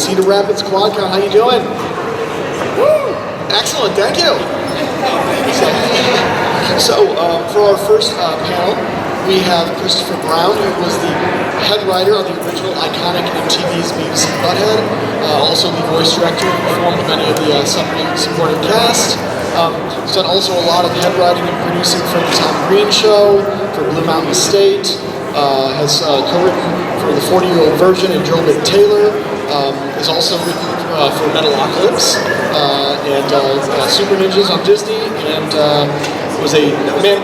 Cedar Rapids QuadCon. How you doing? Woo! Excellent, thank you. So for our first panel, we have Kristofer, who was the head writer on the original iconic MTV's Beavis and Butthead, also the voice director, performed many of the supporting cast. He's done also a lot of head writing and producing for the Tom Green Show, for Blue Mountain State, has co-written for the 40-year-old version and Joe Big Taylor, is also written for Metalocalypse and Super Ninjas on Disney, and was a man.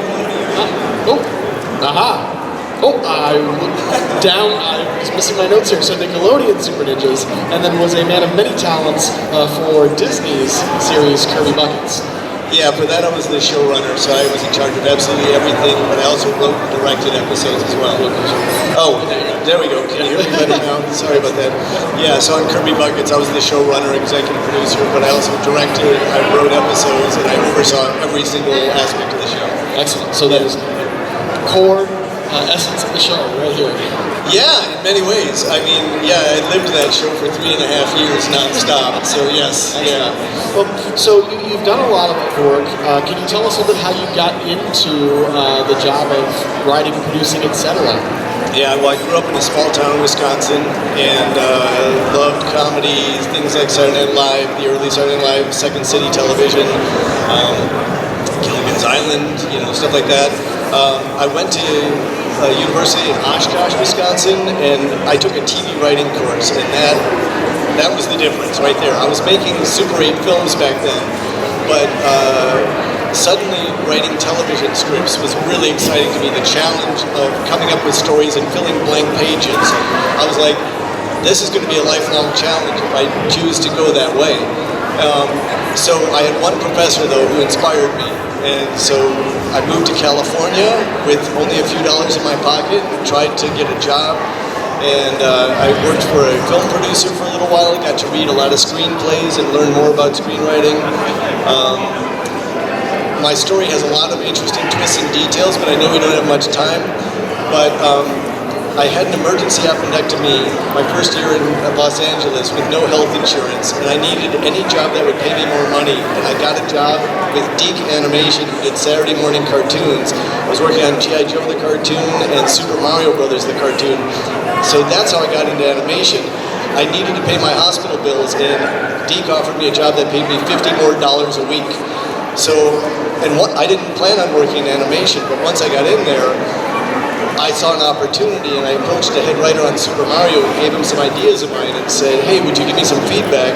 I was missing my notes here. So Nickelodeon Super Ninjas, and then was a man of many talents for Disney's series Kirby Buckets. Yeah, for that I was the showrunner, so I was in charge of absolutely everything, but I also wrote and directed episodes as well. Oh, there we go. Can you hear me better now? Sorry about that. Yeah, so on Kirby Buckets, I was the showrunner, executive producer, but I also directed, I wrote episodes, and I oversaw every single aspect of the show. Excellent. So that is core essence of the show right here. Yeah, in many ways. I mean, yeah, I lived that show for 3.5 years nonstop, so yes, yeah. Well, so you've done a lot of work. Can you tell us a little bit how you got into the job of writing, producing, etc.? Yeah, well, I grew up in a small town in Wisconsin and loved comedy, things like Saturday Night Live, the early Saturday Night Live, Second City Television, Gilligan's Island, stuff like that. I went to university in Oshkosh, Wisconsin, and I took a TV writing course, and that was the difference right there. I was making Super 8 films back then, but suddenly writing television scripts was really exciting to me. The challenge of coming up with stories and filling blank pages. I was like, this is going to be a lifelong challenge if I choose to go that way. So I had one professor, though, who inspired me. And so I moved to California with only a few dollars in my pocket and tried to get a job. And I worked for a film producer for a little while. I got to read a lot of screenplays and learn more about screenwriting. My story has a lot of interesting twists and details, but I know we don't have much time. But I had an emergency appendectomy my first year in Los Angeles with no health insurance, and I needed any job that would pay me more money, and I got a job with Deke Animation, who did Saturday morning cartoons. I was working on G.I. Joe the cartoon and Super Mario Brothers the cartoon, so that's how I got into animation. I needed to pay my hospital bills, and Deke offered me a job that paid me $50 more a week. So, I didn't plan on working in animation, but once I got in there, I saw an opportunity, and I approached the head writer on Super Mario and gave him some ideas of mine and said, hey, would you give me some feedback?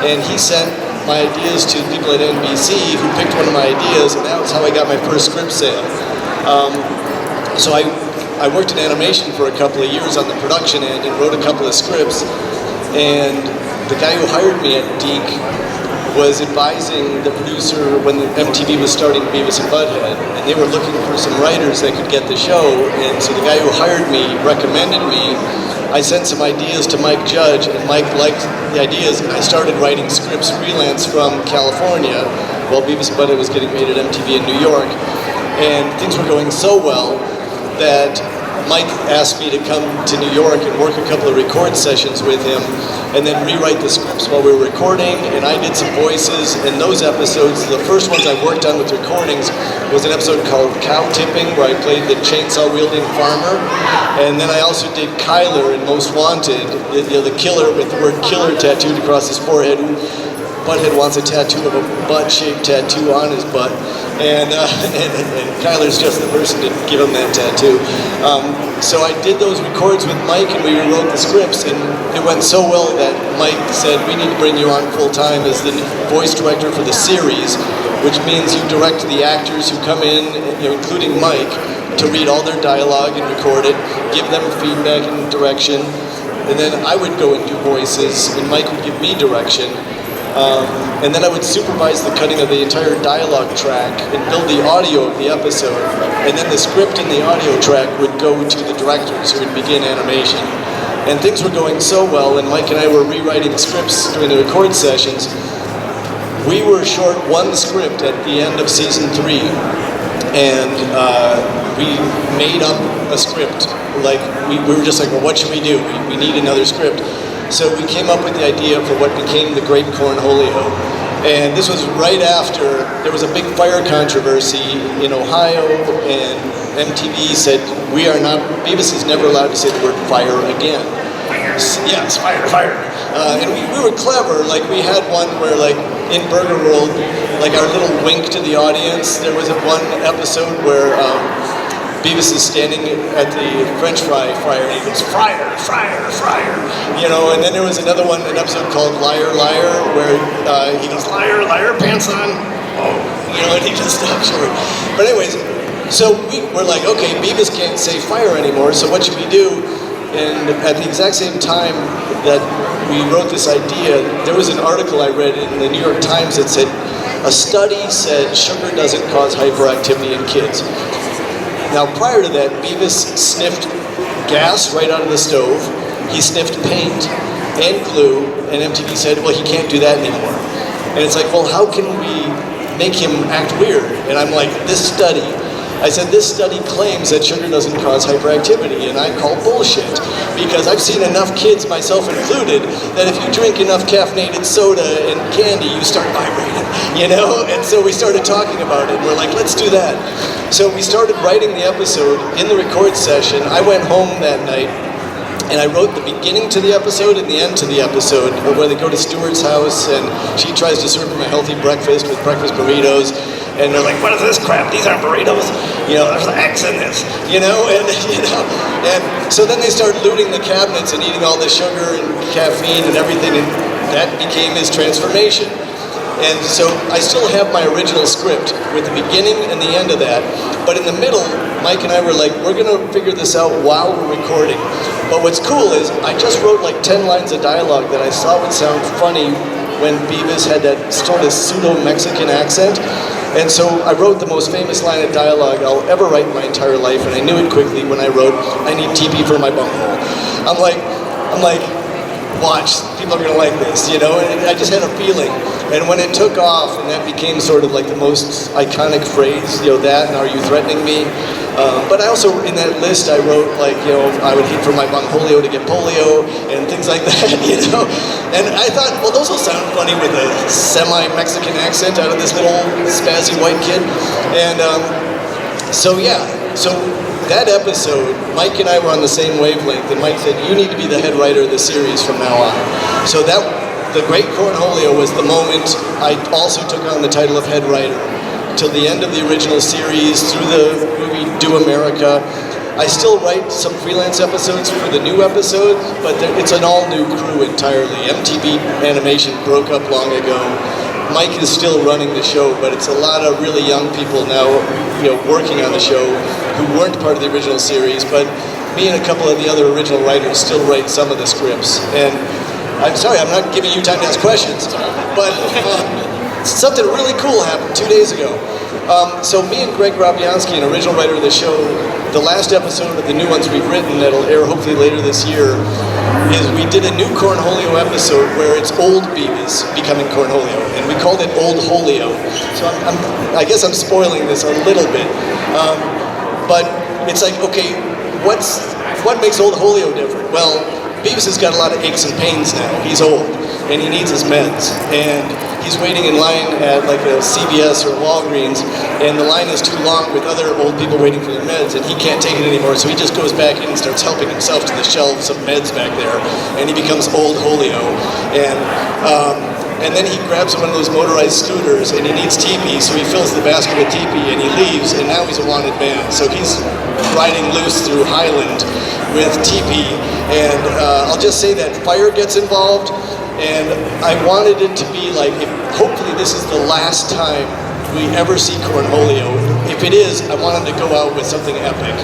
And he sent my ideas to people at NBC who picked one of my ideas, and that was how I got my first script sale. So I worked in animation for a couple of years on the production end and wrote a couple of scripts, and the guy who hired me at Deke was advising the producer when MTV was starting Beavis and Butthead, and they were looking for some writers that could get the show, and so the guy who hired me recommended me. I sent some ideas to Mike Judge, and Mike liked the ideas, and I started writing scripts freelance from California while Beavis and Butthead was getting made at MTV in New York, and things were going so well that Mike asked me to come to New York and work a couple of record sessions with him and then rewrite the scripts while we were recording, and I did some voices in those episodes. The first ones I worked on with recordings was an episode called Cow Tipping, where I played the chainsaw-wielding farmer, and then I also did Kyler in Most Wanted, the killer with the word killer tattooed across his forehead. Butthead wants a tattoo of a butt-shaped tattoo on his butt, and Kyler's just the person to give him that tattoo. So I did those records with Mike, and we rewrote the scripts, and it went so well that Mike said, we need to bring you on full-time as the voice director for the series, which means you direct the actors who come in, including Mike, to read all their dialogue and record it, give them feedback and direction, and then I would go and do voices, and Mike would give me direction. And then I would supervise the cutting of the entire dialogue track and build the audio of the episode. And then the script and the audio track would go to the directors who would begin animation. And things were going so well, and Mike and I were rewriting scripts during the record sessions. We were short one script at the end of season 3. And we made up a script. Like, we were just like, well, what should we do? We need another script. So we came up with the idea for what became the Great Cornholio. And this was right after there was a big fire controversy in Ohio, and MTV said, Beavis is never allowed to say the word fire again. Yes, fire. And we were clever. Like, we had one where, like, in Burger World, like, our little wink to the audience, there was one episode where Beavis is standing at the French fry fryer, and he goes, fryer, you know. And then there was another one, an episode called Liar, Liar, where he goes, liar, pants on, oh, you know, and he just stops short. But anyways, so we're like, okay, Beavis can't say fire anymore, so what should we do? And at the exact same time that we wrote this idea, there was an article I read in the New York Times that said, a study said sugar doesn't cause hyperactivity in kids. Now, prior to that, Beavis sniffed gas right out of the stove. He sniffed paint and glue, and MTV said, well, he can't do that anymore. And it's like, well, how can we make him act weird? And I'm like, I said, this study claims that sugar doesn't cause hyperactivity, and I call bullshit. Because I've seen enough kids, myself included, that if you drink enough caffeinated soda and candy, you start vibrating, you know? And so we started talking about it, and we're like, let's do that. So we started writing the episode in the record session. I went home that night, and I wrote the beginning to the episode and the end to the episode, where they go to Stuart's house, and she tries to serve him a healthy breakfast with breakfast burritos. And they're like, what is this crap? These aren't burritos. You know, there's X in this. You know, and so then they start looting the cabinets and eating all the sugar and caffeine and everything, and that became his transformation. And so I still have my original script with the beginning and the end of that. But in the middle, Mike and I were like, we're going to figure this out while we're recording. But what's cool is I just wrote like 10 lines of dialogue that I saw would sound funny when Beavis had that sort of pseudo-Mexican accent. And so I wrote the most famous line of dialogue I'll ever write in my entire life, and I knew it quickly when I wrote, I need TP for my bunghole. I'm like, watch, people are gonna like this, you know, and I just had a feeling. And when it took off, and that became sort of like the most iconic phrase, you know, that, and are you threatening me? But I also, in that list, I wrote, like, you know, I would hate for my bungholio to get polio, and things like that, you know? And I thought, well, those will sound funny with a semi-Mexican accent out of this little spazzy white kid. And so that episode, Mike and I were on the same wavelength, and Mike said, you need to be the head writer of the series from now on. So the Great Cornholio was the moment I also took on the title of head writer. Till the end of the original series, through the movie Do America. I still write some freelance episodes for the new episodes, but it's an all-new crew entirely. MTV Animation broke up long ago. Mike is still running the show, but it's a lot of really young people now, you know, working on the show who weren't part of the original series, but me and a couple of the other original writers still write some of the scripts. And I'm sorry, I'm not giving you time to ask questions, but something really cool happened 2 days ago. So me and Greg Robianski, an original writer of the show, the last episode of the new ones we've written that'll air hopefully later this year, is we did a new Cornholio episode where it's old Beavis becoming Cornholio, and we called it Old Holio. So I guess I'm spoiling this a little bit, but it's like, okay, what makes Old Holio different? Well, Beavis has got a lot of aches and pains now. He's old, and he needs his meds, and he's waiting in line at like a CVS or Walgreens, and the line is too long with other old people waiting for their meds, and he can't take it anymore, so he just goes back in and starts helping himself to the shelves of meds back there, and he becomes Old Holio. And then he grabs one of those motorized scooters, and he needs TP, so he fills the basket with TP, and he leaves, and now he's a wanted man. So he's riding loose through Highland with TP, and I'll just say that fire gets involved, and I wanted it to be like, hopefully this is the last time we ever see Cornholio. If it is, I want him to go out with something epic.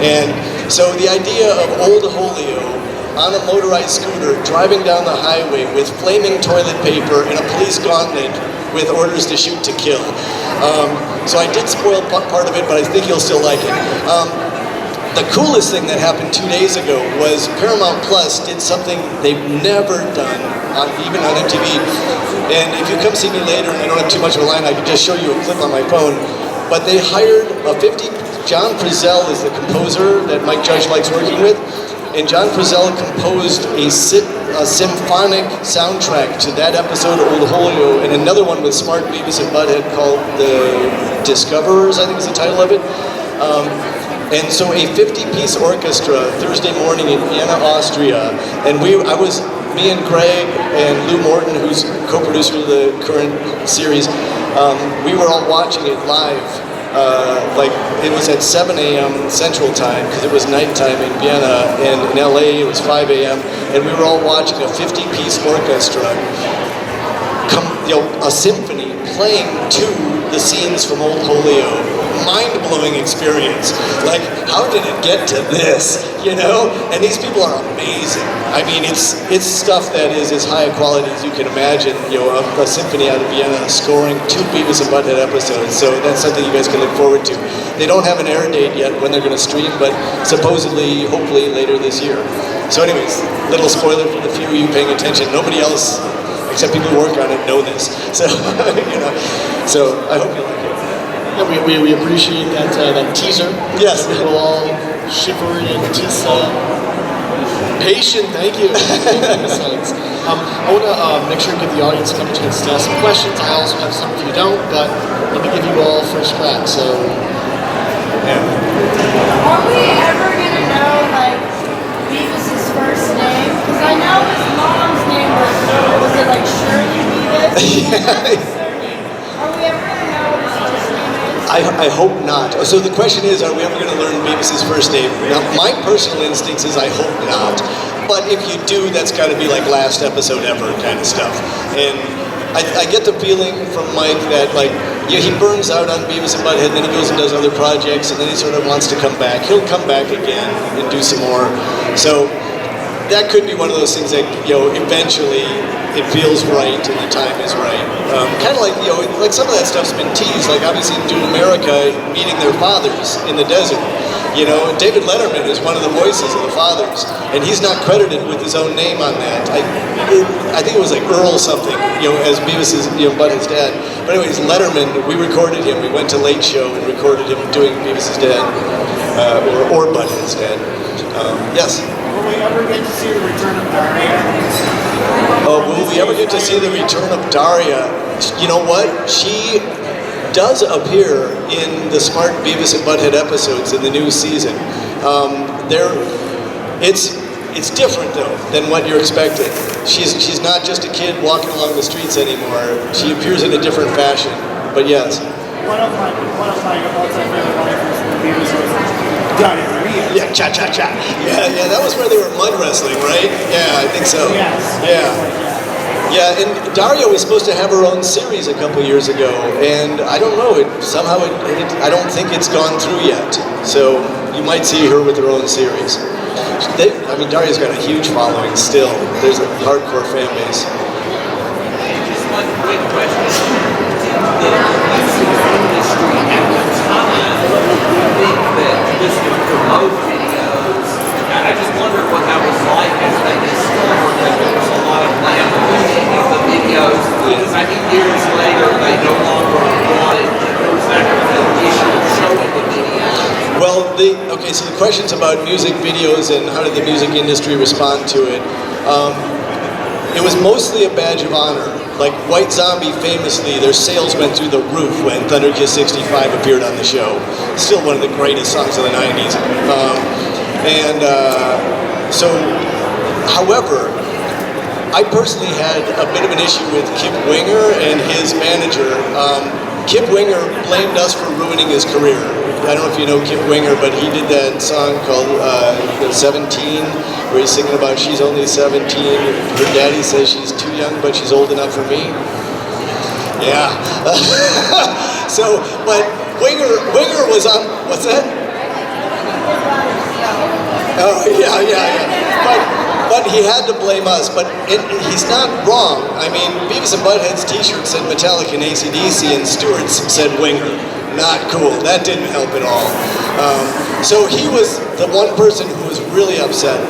And so the idea of Old Holio on a motorized scooter driving down the highway with flaming toilet paper and a police gauntlet with orders to shoot to kill. So I did spoil part of it, but I think you'll still like it. The coolest thing that happened 2 days ago was Paramount Plus did something they've never done, even on MTV. And if you come see me later, and I don't have too much of a line, I can just show you a clip on my phone. But they hired John Frizzell is the composer that Mike Judge likes working with. And John Frizzell composed a a symphonic soundtrack to that episode of Old Holyoke, and another one with Smart Beavis and Butthead called The Discoverers, I think is the title of it. And so a 50-piece orchestra Thursday morning in Vienna, Austria, and me and Greg and Lou Morton, who's co-producer of the current series, we were all watching it live. Like it was at 7 a.m. Central Time because it was nighttime in Vienna, and in LA it was 5 a.m. and we were all watching a 50-piece orchestra, a symphony playing to the scenes from Old Holyoke. Mind-blowing experience. Like, how did it get to this? You know? And these people are amazing. I mean, it's stuff that is as high a quality as you can imagine. You know, a symphony out of Vienna scoring 2 Beavis and Butthead episodes. So that's something you guys can look forward to. They don't have an air date yet when they're going to stream, but supposedly, hopefully, later this year. So, anyways, little spoiler for the few of you paying attention. Nobody else, except people who work on it, know this. So, you know. So I hope you like it. Yeah, we appreciate that teaser. Yes. We will all shiver in just patient. Thank you. I want to make sure to give the audience a couple chance to ask some questions. I also have some if you don't, but let me give you all first crack. So, Are we ever gonna know like Beavis's first name? Because I know his mom's name was it like Shirley Beavis? Are we ever gonna know his first name? I hope not. So the question is, are we ever going to learn Beavis's first name? Now, my personal instincts is I hope not. But if you do, that's got to be like last episode ever kind of stuff. And I get the feeling from Mike that like, yeah, he burns out on Beavis and Butthead, then he goes and does other projects, and then he sort of wants to come back. He'll come back again and do some more. So that could be one of those things that, you know, eventually it feels right and the time is right. Kind of like, you know, like some of that stuff's been teased, like obviously Dude America meeting their fathers in the desert. You know, David Letterman is one of the voices of the fathers, and he's not credited with his own name on that. I think it was like Earl something, you know, as Beavis's, you know, Butthead's dad. But anyways, Letterman, we recorded him. We went to Late Show and recorded him doing Beavis's dad, or Butthead's dad. Yes? Will we ever get to see the return of Daria? Will we ever get to see the return of Daria? You know what? She does appear in the Smart Beavis and Butthead episodes in the new season. It's different though than what you're expecting. She's not just a kid walking along the streets anymore. She appears in a different fashion. But yes. One of my all-time favorite writers from Beavis was Daria. Yeah, cha-cha-cha. Yeah, that was where they were mud wrestling, right? Yeah, I think so. Yes. Yeah, and Daria was supposed to have her own series a couple years ago, and I don't know, I don't think it's gone through yet. So you might see her with her own series. Daria's got a huge following still. There's a hardcore fan base. Just one quick question. The industry at the time, I think that this would promote videos. I just wondered what that was like as they discovered that there was a lot of lampooning of the videos. Because I think years later they no longer wanted that issue of showing the videos. Well, so the question's about music videos and how did the music industry respond to it. It was mostly a badge of honor. Like White Zombie famously, their sales went through the roof when Thunder Kiss 65 appeared on the show. Still one of the greatest songs of the 90s. However, I personally had a bit of an issue with Kip Winger and his manager. Kip Winger blamed us for ruining his career. I don't know if you know Kip Winger, but he did that song called 17, where he's singing about she's only 17. Her daddy says she's too young, but she's old enough for me. Yeah. But Winger was on, what's that? Oh, yeah. But he had to blame us, but he's not wrong. I mean, Beavis and Butthead's t-shirt said Metallica and AC/DC, and Stewart's said Winger. Not cool. That didn't help at all. So he was the one person who was really upset.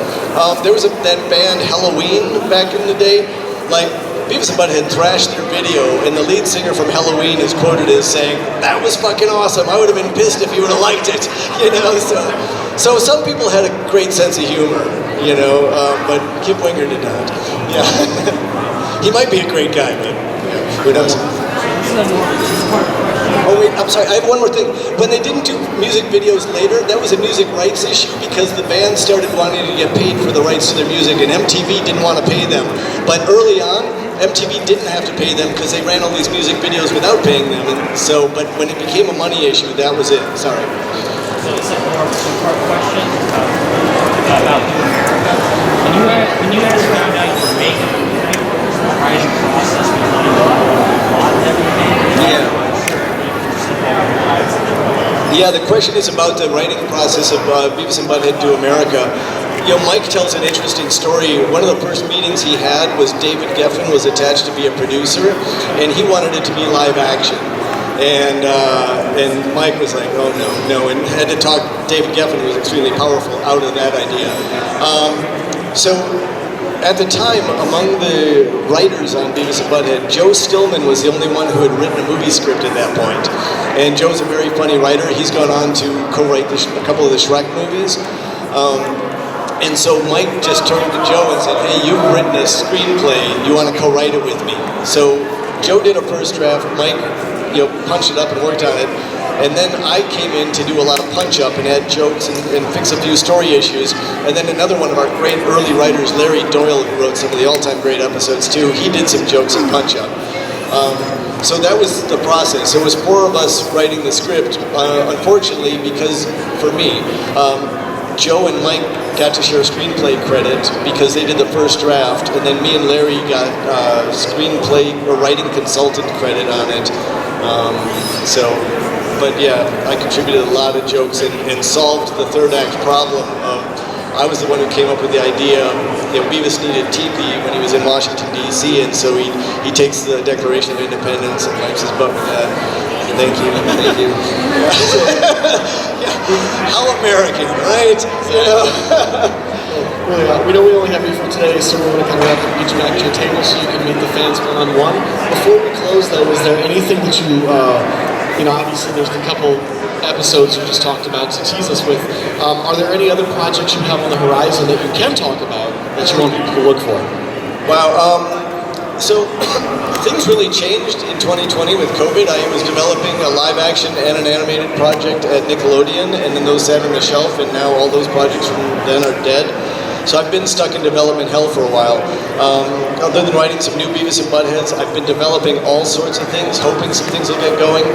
There was that band Halloween back in the day. Like, Beavis and Butthead thrashed their video, and the lead singer from Halloween is quoted as saying, "That was fucking awesome. I would have been pissed if you would have liked it." You know, so some people had a great sense of humor, you know, but Kip Winger did not. Yeah. He might be a great guy, but who knows? Oh wait, I'm sorry, I have one more thing. When they didn't do music videos later, that was a music rights issue because the band started wanting to get paid for the rights to their music and MTV didn't want to pay them. But early on, MTV didn't have to pay them because they ran all these music videos without paying them. And so, but when it became a money issue, that was it. Sorry. So it's a more of a two-part question about New America. When you guys found out you were making a movie, what was the writing process behind the plot and everything? Yeah. Yeah, the question is about the writing process of Beavis and Butthead Do America. You know, Mike tells an interesting story. One of the first meetings he had was David Geffen was attached to be a producer, and he wanted it to be live action. And Mike was like, oh no, and had to talk David Geffen, who was extremely powerful, out of that idea. So at the time, among the writers on Beavis and Butthead, Joe Stillman was the only one who had written a movie script at that point. And Joe's a very funny writer. He's gone on to co-write a couple of the Shrek movies. And so Mike just turned to Joe and said, hey, you've written a screenplay. You want to co-write it with me? So Joe did a first draft. Mike, punched it up and worked on it. And then I came in to do a lot of punch-up and add jokes and fix a few story issues. And then another one of our great early writers, Larry Doyle, who wrote some of the all-time great episodes too, he did some jokes and punch-up. So that was the process. It was 4 of us writing the script. Unfortunately, because for me, Joe and Mike got to share screenplay credit because they did the first draft, and then me and Larry got screenplay or writing consultant credit on it. But yeah, I contributed a lot of jokes and solved the third act problem of, I was the one who came up with the idea. Beavis needed teepee when he was in Washington, D.C., and so he takes the Declaration of Independence and wipes his butt with that. Thank you. Yeah. How American, right? Really, we know we only have you for today, so we're going to kind of have to get you back to your table so you can meet the fans one-on-one. Before we close, though, is there anything that you, obviously there's a couple episodes you just talked about to tease us with. Are there any other projects you have on the horizon that you can talk about that you want people to look for? Wow. So things really changed in 2020 with COVID. I was developing a live action and an animated project at Nickelodeon, and then those sat on the shelf, and now all those projects from then are dead. So I've been stuck in development hell for a while. Other than writing some new Beavis and Buttheads, I've been developing all sorts of things, hoping some things will get going.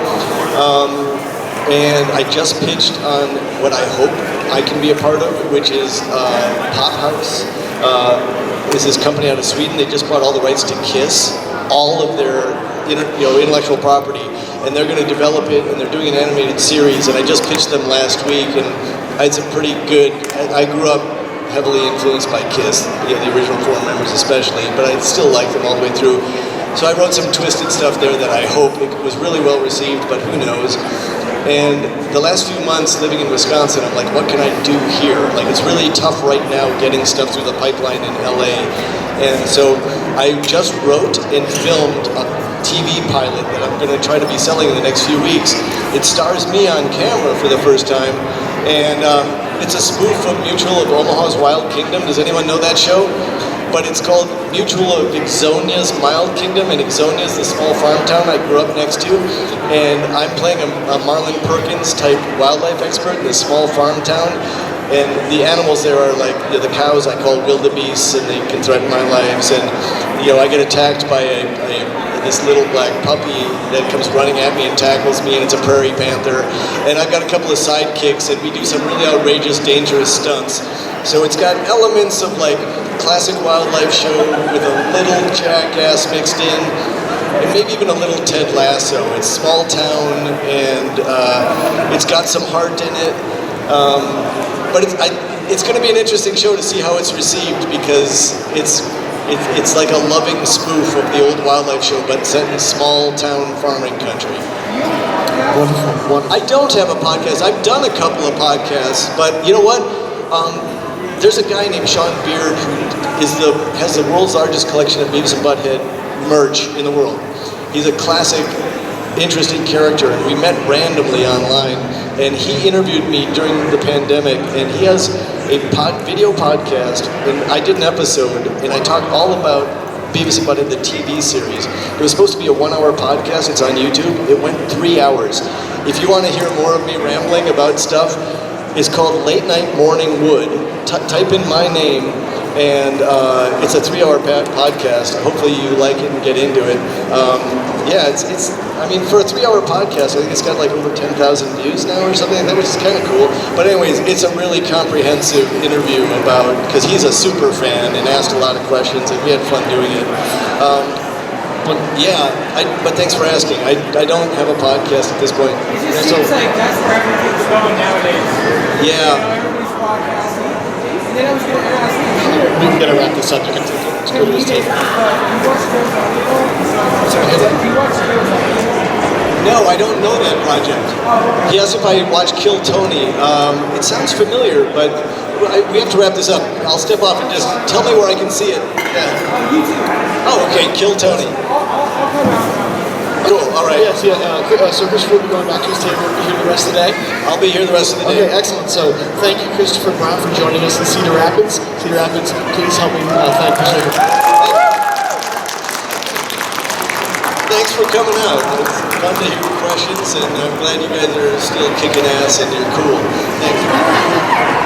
And I just pitched on what I hope I can be a part of, which is Pop House. Is this company out of Sweden. They just bought all the rights to Kiss, all of their intellectual property, and they're going to develop it, and they're doing an animated series. And I just pitched them last week, and I had some pretty good. I grew up heavily influenced by Kiss, the original 4 members especially, but I still like them all the way through. So I wrote some twisted stuff there that I hope it was really well received, but who knows. And the last few months living in Wisconsin, I'm like, what can I do here? Like, it's really tough right now getting stuff through the pipeline in LA. And so I just wrote and filmed a TV pilot that I'm going to try to be selling in the next few weeks. It stars me on camera for the first time. And it's a spoof of Mutual of Omaha's Wild Kingdom. Does anyone know that show? But it's called Mutual of Ixonia's Mild Kingdom, and Ixonia is the small farm town I grew up next to, and I'm playing a Marlon Perkins type wildlife expert in this small farm town, and the animals there are like, the cows I call wildebeests, and they can threaten my lives, and I get attacked by this little black puppy that comes running at me and tackles me, and it's a prairie panther, and I've got a couple of sidekicks, and we do some really outrageous, dangerous stunts. So it's got elements of like classic wildlife show with a little Jackass mixed in, and maybe even a little Ted Lasso. It's small town, and it's got some heart in it. But it's going to be an interesting show to see how it's received, because it's like a loving spoof of the old wildlife show, but set in small town farming country. Wonderful. I don't have a podcast. I've done a couple of podcasts, but you know what? There's a guy named Sean Beard who has the world's largest collection of Beavis and Butthead merch in the world. He's a classic, interesting character, and we met randomly online, and he interviewed me during the pandemic, and he has a video podcast, and I did an episode, and I talked all about Beavis and Butthead, the TV series. It was supposed to be a 1-hour podcast. It's on YouTube. It went 3 hours. If you want to hear more of me rambling about stuff, it's called Late Night Morning Wood. Type in my name, and it's a 3-hour podcast. Hopefully you like it and get into it. Yeah, it's. I mean, for a 3-hour podcast, I think it's got like over 10,000 views now or something like that, which is kind of cool. But anyways, it's a really comprehensive interview about, because he's a super fan and asked a lot of questions, and we had fun doing it. But yeah, but thanks for asking. I don't have a podcast at this point. It just seems like that's where everything's going nowadays. Yeah. Everybody's podcasting. And then I was going to ask We gotta wrap this up. You can take it. Let's go to this table. you watch Skills on Evil? You watch Skills on Evil? No, I don't know that project. He asked if I watched Kill Tony. It sounds familiar, but we have to wrap this up. I'll step off and just tell me where I can see it. Yeah. YouTube. Oh, okay, Kill Tony. I'll come out. Cool, all right. Yes, yeah. So Christopher will be going back to his table. We'll be here the rest of the day. I'll be here the rest of the Okay, day. excellent. So thank you, Kristofer Brown, for joining us in Cedar Rapids. Cedar Rapids, please help me thank Kristofer. Thanks for coming out. It's fun to hear your questions, and I'm glad you guys are still kicking ass and you're cool. Thank you.